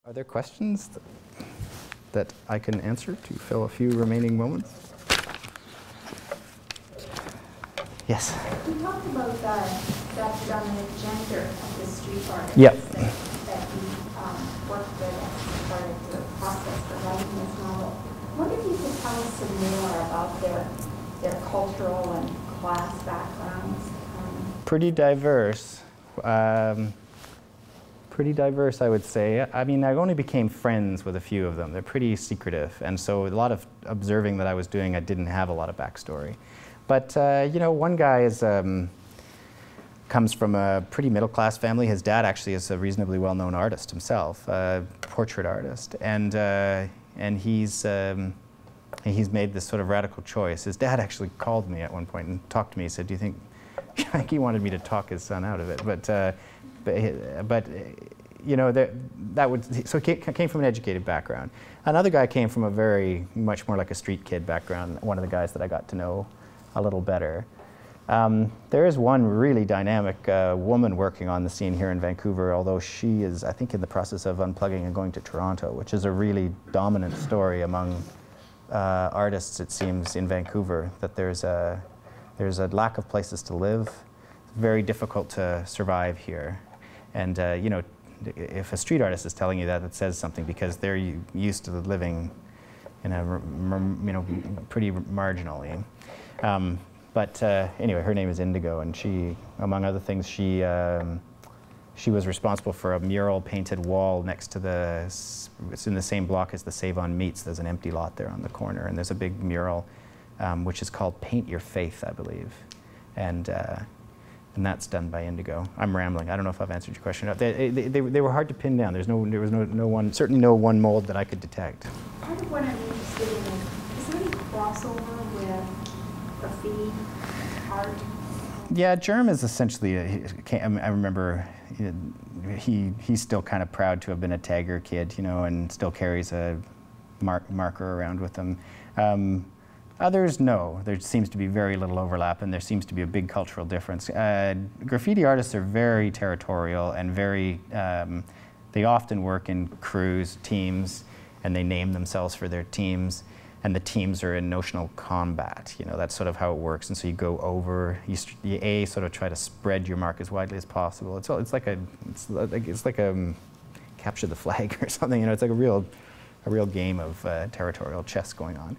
Are there questions that I can answer to fill a few remaining moments? Yes? You talked about that predominant gender of the street artists Yep. that you worked with as part of the process for writing this novel. I wonder if you could tell us some more about their cultural and class backgrounds. Pretty diverse. Pretty diverse, I would say. I mean, I only became friends with a few of them. They're pretty secretive, and so a lot of observing that I was doing, I didn't have a lot of backstory. But you know, one guy is comes from a pretty middle-class family. His dad actually is a reasonably well-known artist himself, portrait artist, and he's made this sort of radical choice. His dad actually called me at one point and talked to me. He said, "Do you think?" I think he wanted me to talk his son out of it, but you know, so he came from an educated background. Another guy came from a much more like a street kid background, one of the guys that I got to know a little better. There is one really dynamic woman working on the scene here in Vancouver, although she is, I think, in the process of unplugging and going to Toronto, which is a really dominant story among artists, it seems, in Vancouver, that there's a lack of places to live. It's very difficult to survive here. And you know, if a street artist is telling you that, it says something, because they're used to living in a, you know, pretty marginally. But anyway, her name is Indigo, and she, among other things, she was responsible for a mural painted wall next to it's in the same block as the Save-On Meats. There's an empty lot there on the corner, and there's a big mural which is called Paint Your Faith, I believe. And that's done by Indigo. I'm rambling. I don't know if I've answered your question. They were hard to pin down. There was no one, certainly no one mold that I could detect. Part of what I'm interested in is there any crossover with graffiti art? Yeah, Germ is essentially, I remember he's still kind of proud to have been a Tagger kid, you know, and still carries a marker around with him. Others, no. There seems to be very little overlap, and there seems to be a big cultural difference. Graffiti artists are very territorial and very, they often work in crews, teams, and they name themselves for their teams, and the teams are in notional combat. You know, that's sort of how it works, and so you go over, you sort of try to spread your mark as widely as possible. It's like a capture the flag or something, you know, it's like a real game of territorial chess going on.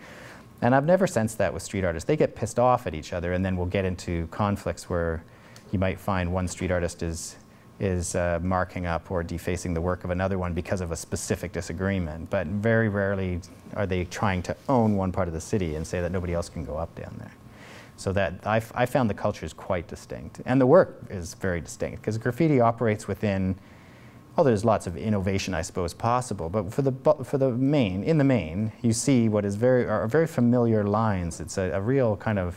And I've never sensed that with street artists. They get pissed off at each other, and then we'll get into conflicts where you might find one street artist is marking up or defacing the work of another one because of a specific disagreement. But very rarely are they trying to own one part of the city and say that nobody else can go up down there. So that I found the culture is quite distinct. And the work is very distinct, because graffiti operates within, well, there's lots of innovation, I suppose, possible, but in the main, you see what is very familiar lines. It's a real kind of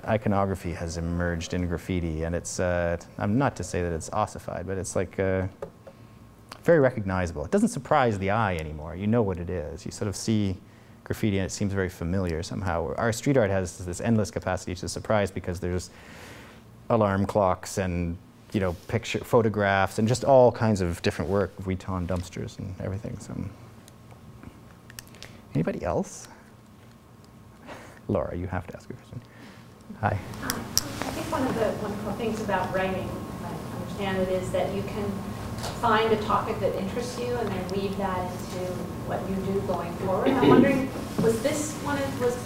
iconography has emerged in graffiti, and it's, I'm not to say that it's ossified, but it's like very recognizable. It doesn't surprise the eye anymore. You know what it is. You sort of see graffiti and it seems very familiar somehow. Our street art has this endless capacity to surprise, because there's alarm clocks and, you know, photographs and just all kinds of different work, Vuitton dumpsters and everything. So, anybody else? Laura, you have to ask a question. Hi. I think one of the wonderful things about writing, if I understand it, is that you can find a topic that interests you and then weave that into what you do going forward. I'm wondering, was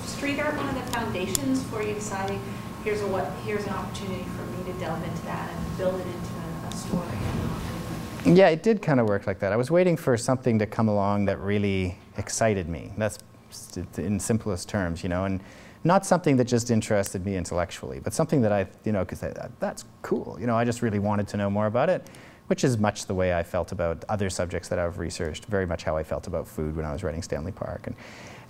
street art one of the foundations for you deciding here's an opportunity for me to delve into that and build it into a story? Yeah, it did kind of work like that. I was waiting for something to come along that really excited me. That's in simplest terms, you know, and not something that just interested me intellectually, but something that you know, because that's cool. You know, I just really wanted to know more about it, which is much the way I felt about other subjects that I've researched, very much how I felt about food when I was writing Stanley Park.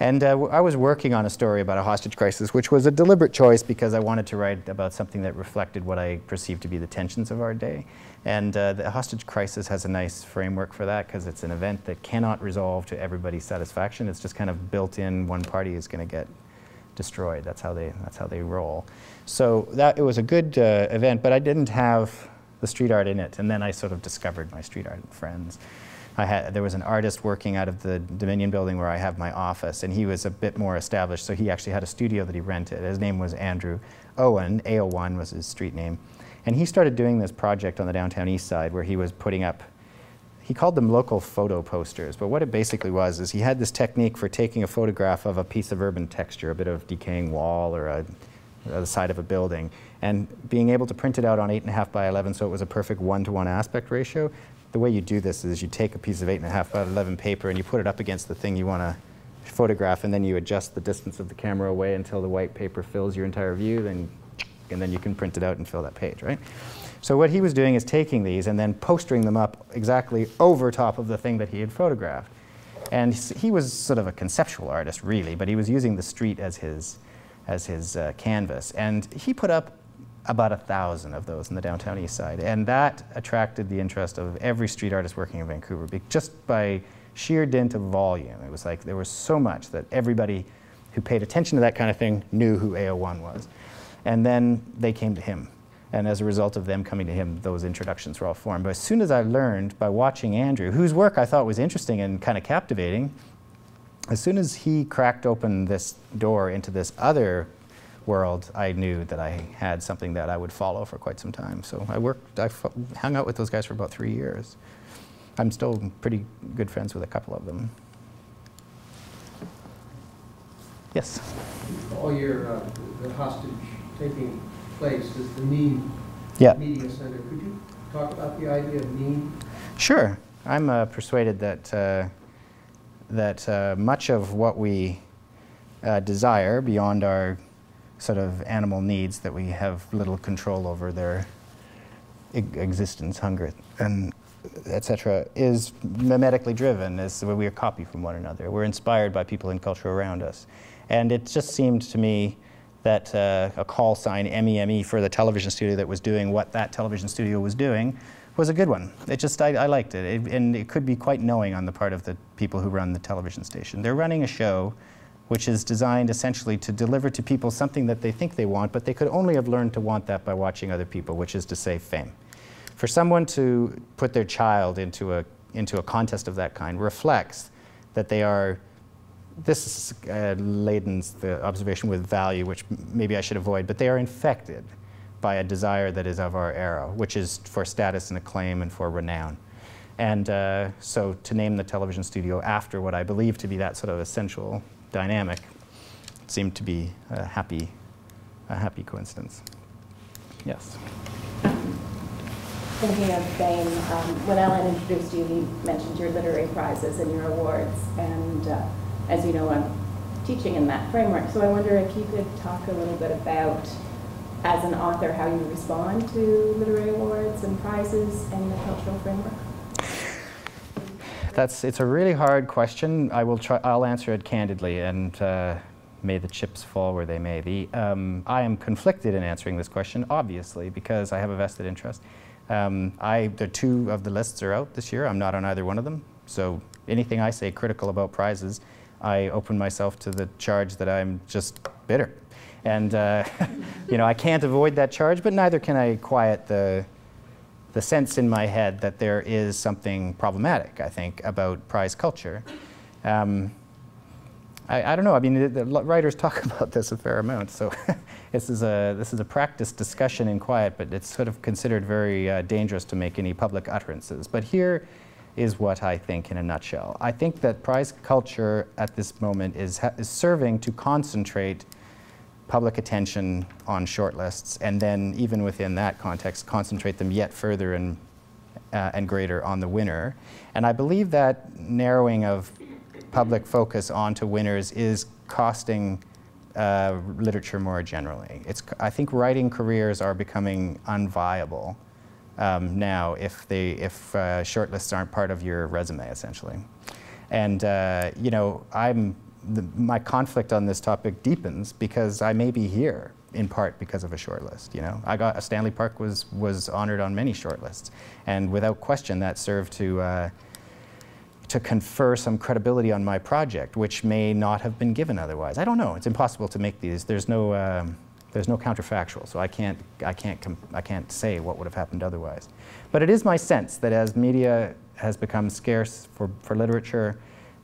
And I was working on a story about a hostage crisis, which was a deliberate choice because I wanted to write about something that reflected what I perceived to be the tensions of our day. And the hostage crisis has a nice framework for that, because it's an event that cannot resolve to everybody's satisfaction. It's just kind of built in. One party is going to get destroyed. That's how they roll. So it was a good event, but I didn't have the street art in it. And then I sort of discovered my street art friends. There was an artist working out of the Dominion building where I have my office, and he was a bit more established, so he actually had a studio that he rented. His name was Andrew Owen, AO1 was his street name. And he started doing this project on the downtown east side where he was putting up, he called them local photo posters, but what it basically was is he had this technique for taking a photograph of a piece of urban texture, a bit of decaying wall or the side of a building, and being able to print it out on 8.5 by 11 so it was a perfect 1-to-1 aspect ratio. The way you do this is you take a piece of 8.5 by 11 paper and you put it up against the thing you want to photograph, and then you adjust the distance of the camera away until the white paper fills your entire view, and then you can print it out and fill that page, right? So what he was doing is taking these and then postering them up exactly over top of the thing that he had photographed. And he was sort of a conceptual artist, really, but he was using the street as his canvas. And he put up about 1,000 of those in the downtown east side. And that attracted the interest of every street artist working in Vancouver, just by sheer dint of volume. It was like there was so much that everybody who paid attention to that kind of thing knew who AO1 was. And then they came to him. And as a result of them coming to him, those introductions were all formed. But as soon as I learned by watching Andrew, whose work I thought was interesting and kind of captivating, as soon as he cracked open this door into this other world, I knew that I had something that I would follow for quite some time. So I hung out with those guys for about 3 years. I'm still pretty good friends with a couple of them. Yes? All your the hostage taking place is the Mean Media Center. Could you talk about the idea of Mean? Sure. I'm persuaded that much of what we desire beyond our sort of animal needs that we have little control over their existence, hunger, and etc., is mimetically driven, as we are copied from one another. We're inspired by people and culture around us. And it just seemed to me that a call sign, MEME, for the television studio that was doing what that television studio was doing was a good one. It just, I liked it. And it could be quite knowing on the part of the people who run the television station. They're running a show which is designed essentially to deliver to people something that they think they want, but they could only have learned to want that by watching other people, which is to say fame. For someone to put their child into a contest of that kind reflects that they are, this ladens the observation with value, which maybe I should avoid, but they are infected by a desire that is of our era, which is for status and acclaim and for renown. And so to name the television studio after what I believe to be that sort of essential dynamic seemed to be a happy coincidence. Yes? Thinking of fame, when Alan introduced you, he mentioned your literary prizes and your awards, and as you know, I'm teaching in that framework, so I wonder if you could talk a little bit about, as an author, how you respond to literary awards and prizes and the cultural framework. It's a really hard question. I'll answer it candidly, and may the chips fall where they may. I am conflicted in answering this question, obviously, because I have a vested interest. The 2 of the lists are out this year. I'm not on either one of them. So anything I say critical about prizes, I open myself to the charge that I'm just bitter. And you know, I can't avoid that charge, but neither can I quiet the sense in my head that there is something problematic, I think, about prize culture. I don't know. I mean, the writers talk about this a fair amount, so this is a practiced discussion in quiet, but it's sort of considered very dangerous to make any public utterances. But here is what I think in a nutshell. I think that prize culture at this moment is serving to concentrate public attention on shortlists, and then even within that context, concentrate them yet further and greater on the winner. And I believe that narrowing of public focus onto winners is costing literature more generally. I think writing careers are becoming unviable now if shortlists aren't part of your resume, essentially. And you know, my conflict on this topic deepens because I may be here in part because of a shortlist. You know, Stanley Park was honored on many shortlists, and without question that served to confer some credibility on my project, which may not have been given otherwise. I don't know. It's impossible to make these. There's no There's no counterfactual, so I can't say what would have happened otherwise. But it is my sense that as media has become scarce for literature,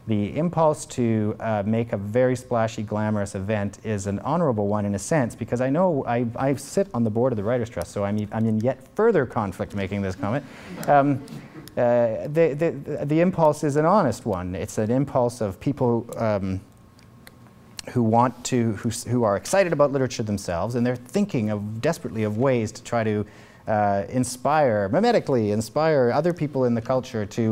the impulse to make a very splashy, glamorous event is an honorable one in a sense, because I know I sit on the board of the Writers' Trust, so I'm in yet further conflict making this comment. The impulse is an honest one. It's an impulse of people who are excited about literature themselves, and they're thinking desperately of ways to try to mimetically inspire other people in the culture to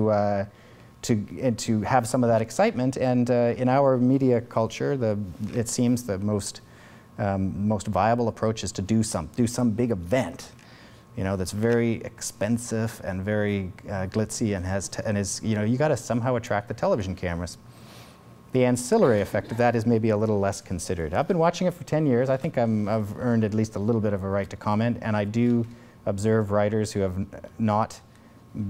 have some of that excitement. And in our media culture, it seems the most viable approach is to do some big event, that's very expensive and very glitzy and is you got to somehow attract the television cameras. The ancillary effect of that is maybe a little less considered. I've been watching it for 10 years. I think I've earned at least a little bit of a right to comment, and I do observe writers who have not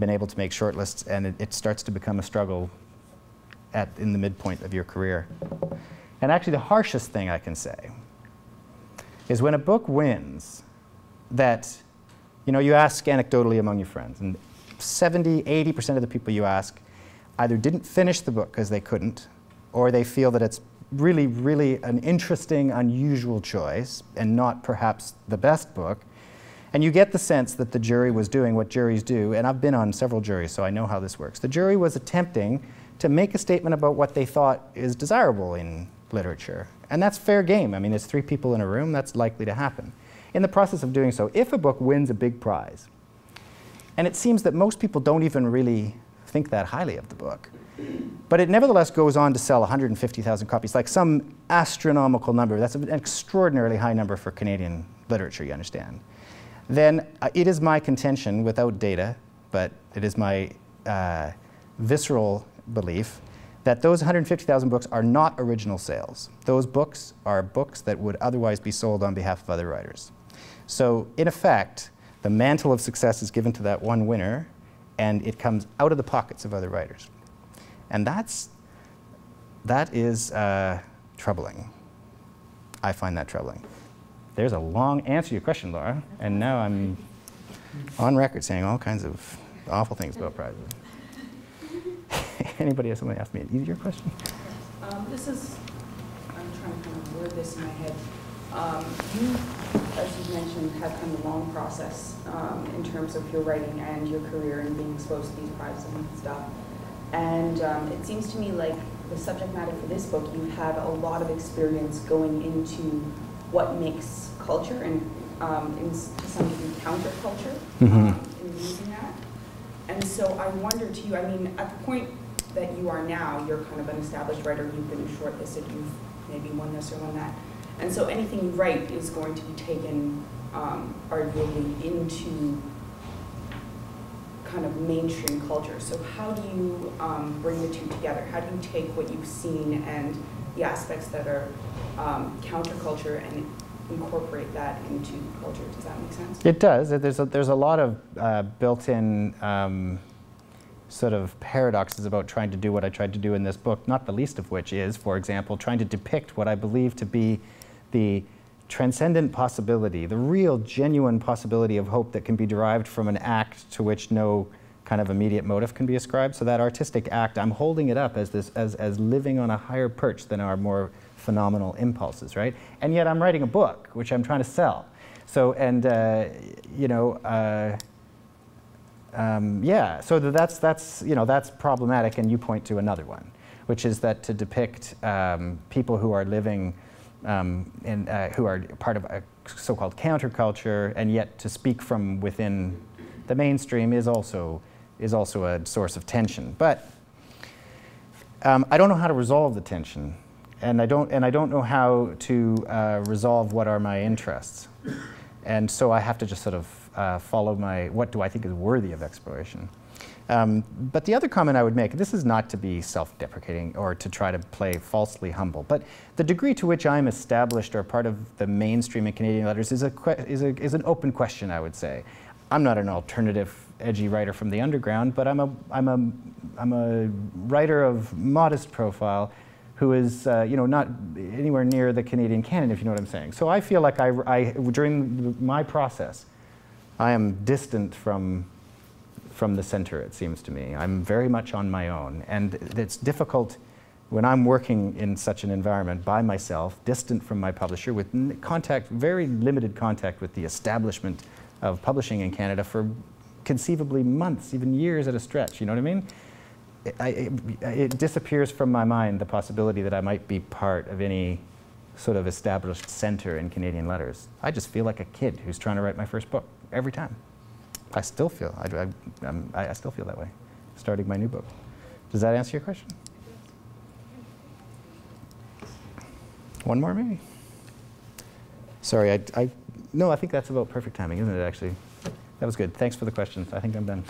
been able to make shortlists, and it starts to become a struggle in the midpoint of your career. And actually the harshest thing I can say is when a book wins that, you ask anecdotally among your friends, and 70, 80% of the people you ask either didn't finish the book because they couldn't, or they feel that it's really, really an interesting, unusual choice and not perhaps the best book. And you get the sense that the jury was doing what juries do, and I've been on several juries, so I know how this works. The jury was attempting to make a statement about what they thought is desirable in literature. And that's fair game. I mean, there's 3 people in a room, that's likely to happen. In the process of doing so, if a book wins a big prize, and it seems that most people don't even really think that highly of the book, but it nevertheless goes on to sell 150,000 copies, like some astronomical number. That's an extraordinarily high number for Canadian literature, you understand. Then it is my contention, without data, but it is my visceral belief, that those 150,000 books are not original sales. Those books are books that would otherwise be sold on behalf of other writers. So in effect, the mantle of success is given to that one winner, and it comes out of the pockets of other writers. And that is troubling. I find that troubling. There's a long answer to your question, Laura, and now I'm on record saying all kinds of awful things about prizes. Anybody has something to ask me an easier question? I'm trying to kind of word this in my head. You, as you mentioned, have kind of a long process in terms of your writing and your career and being exposed to these prizes and stuff. And it seems to me like the subject matter for this book, you've had a lot of experience going into what makes culture and in some degree counterculture in using that. And so I wonder to you, I mean, at the point that you are now, you're kind of an established writer, you've been shortlisted, you've maybe won this or won that. And so anything you write is going to be taken arguably into kind of mainstream culture. So how do you bring the two together? How do you take what you've seen and the aspects that are counterculture and incorporate that into culture? Does that make sense? It does. There's a lot of built-in sort of paradoxes about trying to do what I tried to do in this book, not the least of which is, for example, trying to depict what I believe to be the transcendent possibility, the real genuine possibility of hope that can be derived from an act to which no kind of immediate motive can be ascribed. So that artistic act, I'm holding it up as living on a higher perch than our more phenomenal impulses, right? And yet I'm writing a book, which I'm trying to sell. So, and yeah, so that's problematic, and you point to another one, which is that to depict people who are living who are part of a so-called counterculture, and yet to speak from within the mainstream is also a source of tension. But I don't know how to resolve the tension, and I don't know how to resolve what are my interests, and so I have to just sort of follow what do I think is worthy of exploration. But the other comment I would make, this is not to be self-deprecating or to try to play falsely humble, but the degree to which I'm established or part of the mainstream in Canadian letters is an open question, I would say. I'm not an alternative, edgy writer from the underground, but I'm a writer of modest profile who is not anywhere near the Canadian canon, if you know what I'm saying. So I feel like during my process, I am distant from the center, it seems to me. I'm very much on my own, and it's difficult when I'm working in such an environment by myself, distant from my publisher, with very limited contact with the establishment of publishing in Canada for conceivably months, even years at a stretch, you know what I mean? It disappears from my mind the possibility that I might be part of any sort of established center in Canadian letters. I just feel like a kid who's trying to write my first book every time. I still feel, I still feel that way, starting my new book. Does that answer your question? One more, maybe? Sorry, no, I think that's about perfect timing, isn't it, actually? That was good. Thanks for the questions. I think I'm done.